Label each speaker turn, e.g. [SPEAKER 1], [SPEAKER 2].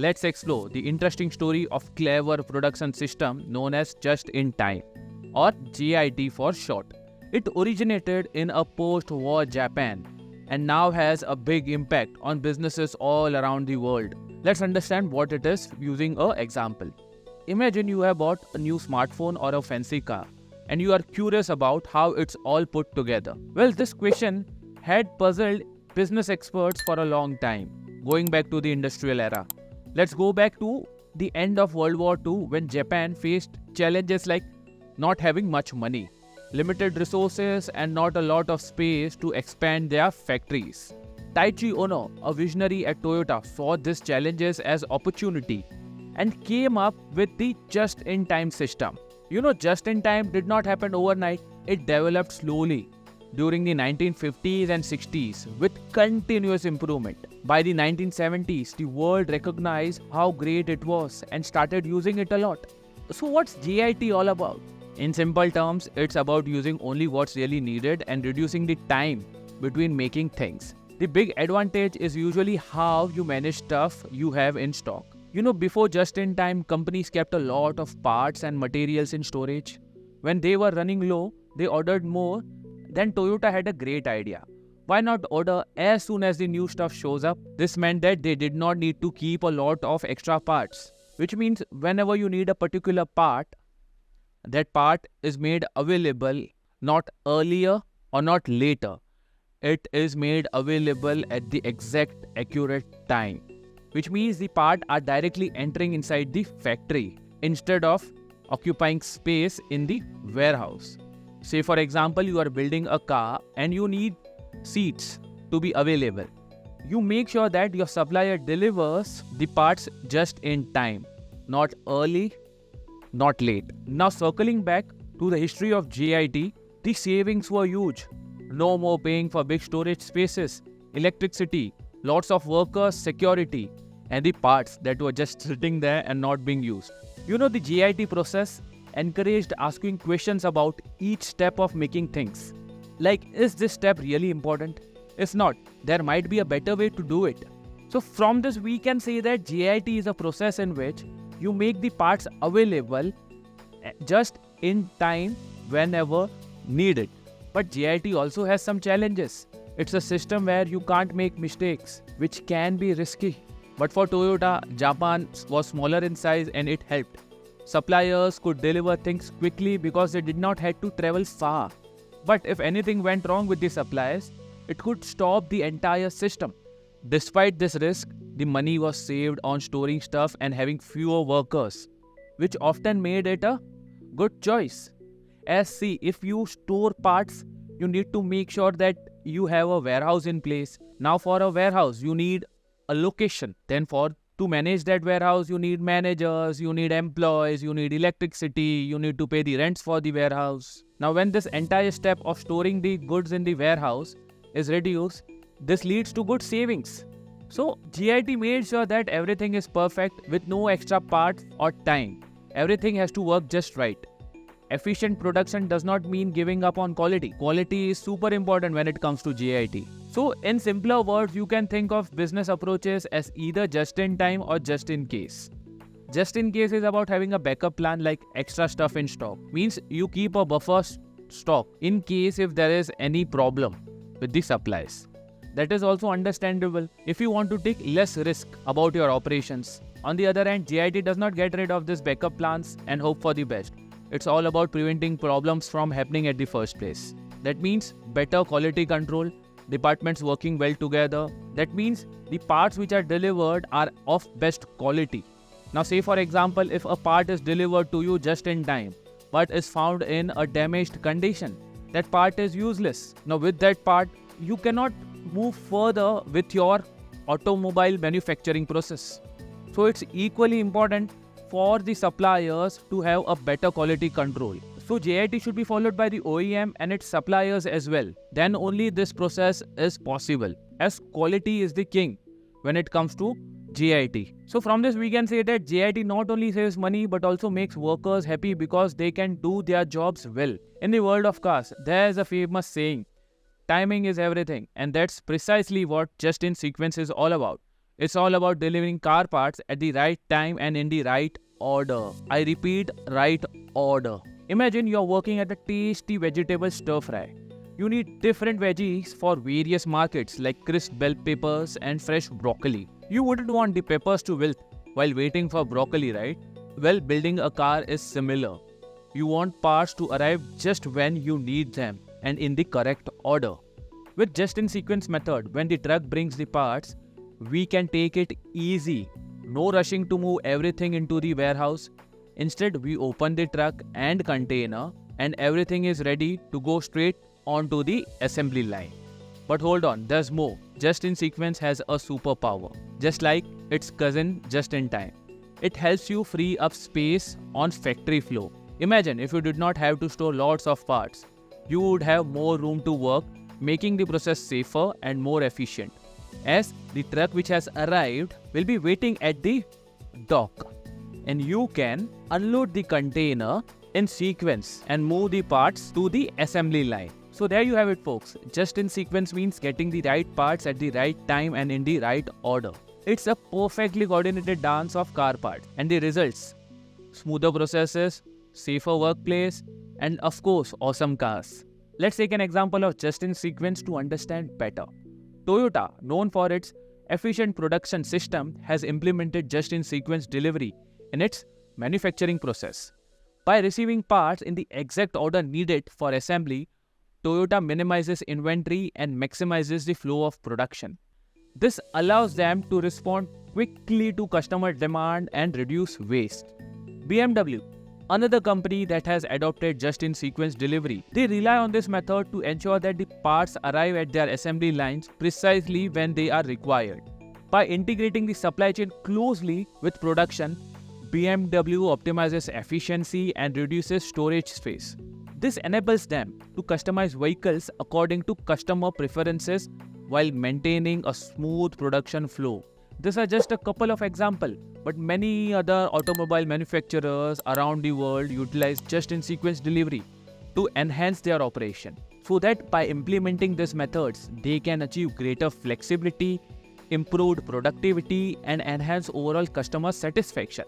[SPEAKER 1] let's explore the interesting story of clever production system known as Just-in-Time, or JIT for short. It originated in a post-war Japan and now has a big impact on businesses all around the world. Let's understand what it is using an example. Imagine you have bought a new smartphone or a fancy car and you are curious about how it's all put together. Well, this question had puzzled business experts for a long time, going back to the industrial era. Let's go back to the end of World War II when Japan faced challenges like not having much money, limited resources, and not a lot of space to expand their factories. Taiichi Ohno, a visionary at Toyota, saw these challenges as opportunity and came up with the just-in-time system. Just-in-time did not happen overnight. It developed slowly during the 1950s and 60s with continuous improvement. By the 1970s, the world recognized how great it was and started using it a lot. So what's JIT all about? In simple terms, it's about using only what's really needed and reducing the time between making things. The big advantage is usually how you manage stuff you have in stock. Before just-in-time, companies kept a lot of parts and materials in storage. When they were running low, they ordered more. Then Toyota had a great idea. Why not order as soon as the new stuff shows up? This meant that they did not need to keep a lot of extra parts, which means whenever you need a particular part, that part is made available not earlier or not later. It is made available at the exact accurate time, which means the parts are directly entering inside the factory instead of occupying space in the warehouse. Say for example, you are building a car and you need seats to be available. You make sure that your supplier delivers the parts just in time, not early, not late. Now circling back to the history of JIT, the savings were huge. No more paying for big storage spaces, electricity, lots of workers, security, and the parts that were just sitting there and not being used. The JIT process encouraged asking questions about each step of making things. Like, is this step really important? If not, there might be a better way to do it. So from this we can say that JIT is a process in which you make the parts available just in time whenever needed. But JIT also has some challenges. It's a system where you can't make mistakes, which can be risky. But for Toyota, Japan was smaller in size and it helped. Suppliers could deliver things quickly because they did not have to travel far. But if anything went wrong with the suppliers, it could stop the entire system. Despite this risk, the money was saved on storing stuff and having fewer workers, which often made it a good choice. If you store parts, you need to make sure that you have a warehouse in place. Now for a warehouse, you need a location. Then to manage that warehouse, you need managers, you need employees, you need electricity, you need to pay the rents for the warehouse. Now when this entire step of storing the goods in the warehouse is reduced, this leads to good savings. So JIT made sure that everything is perfect with no extra parts or time. Everything has to work just right. Efficient production does not mean giving up on quality. Quality is super important when it comes to JIT. So in simpler words, you can think of business approaches as either just in time or just in case. Just in case is about having a backup plan like extra stuff in stock. Means you keep a buffer stock in case if there is any problem with the supplies. That is also understandable if you want to take less risk about your operations. On the other hand, JIT does not get rid of these backup plans and hope for the best. It's all about preventing problems from happening at the first place. That means better quality control, departments working well together. That means the parts which are delivered are of best quality. Now say for example, if a part is delivered to you just in time, but is found in a damaged condition, that part is useless. Now with that part, you cannot move further with your automobile manufacturing process. So it's equally important for the suppliers to have a better quality control. So JIT should be followed by the OEM and its suppliers as well. Then only this process is possible, as quality is the king when it comes to JIT. So from this we can say that JIT not only saves money but also makes workers happy because they can do their jobs well. In the world of cars, there is a famous saying, timing is everything, and that's precisely what just in sequence is all about. It's all about delivering car parts at the right time and in the right order. I repeat, right order. Imagine you're working at a tasty vegetable stir fry. You need different veggies for various markets like crisp bell peppers and fresh broccoli. You wouldn't want the peppers to wilt while waiting for broccoli, right? Well, building a car is similar. You want parts to arrive just when you need them and in the correct order. With just-in-sequence method, when the truck brings the parts, we can take it easy. No rushing to move everything into the warehouse. Instead, we open the truck and container and everything is ready to go straight onto the assembly line. But hold on, there's more. Just-in-sequence has a superpower. Just like its cousin, just-in-time. It helps you free up space on factory floor. Imagine if you did not have to store lots of parts. You would have more room to work, making the process safer and more efficient. As the truck which has arrived will be waiting at the dock. And you can unload the container in sequence and move the parts to the assembly line. So there you have it, folks. Just in sequence means getting the right parts at the right time and in the right order. It's a perfectly coordinated dance of car parts, and the results: smoother processes, safer workplace, and of course, awesome cars. Let's take an example of just in sequence to understand better. Toyota, known for its efficient production system, has implemented just in sequence delivery in its manufacturing process. By receiving parts in the exact order needed for assembly, Toyota minimizes inventory and maximizes the flow of production. This allows them to respond quickly to customer demand and reduce waste. BMW, another company that has adopted just-in-sequence delivery, they rely on this method to ensure that the parts arrive at their assembly lines precisely when they are required. By integrating the supply chain closely with production, BMW optimizes efficiency and reduces storage space. This enables them to customize vehicles according to customer preferences while maintaining a smooth production flow. These are just a couple of examples, but many other automobile manufacturers around the world utilize just-in-sequence delivery to enhance their operation, so that by implementing these methods, they can achieve greater flexibility, improved productivity, and enhance overall customer satisfaction.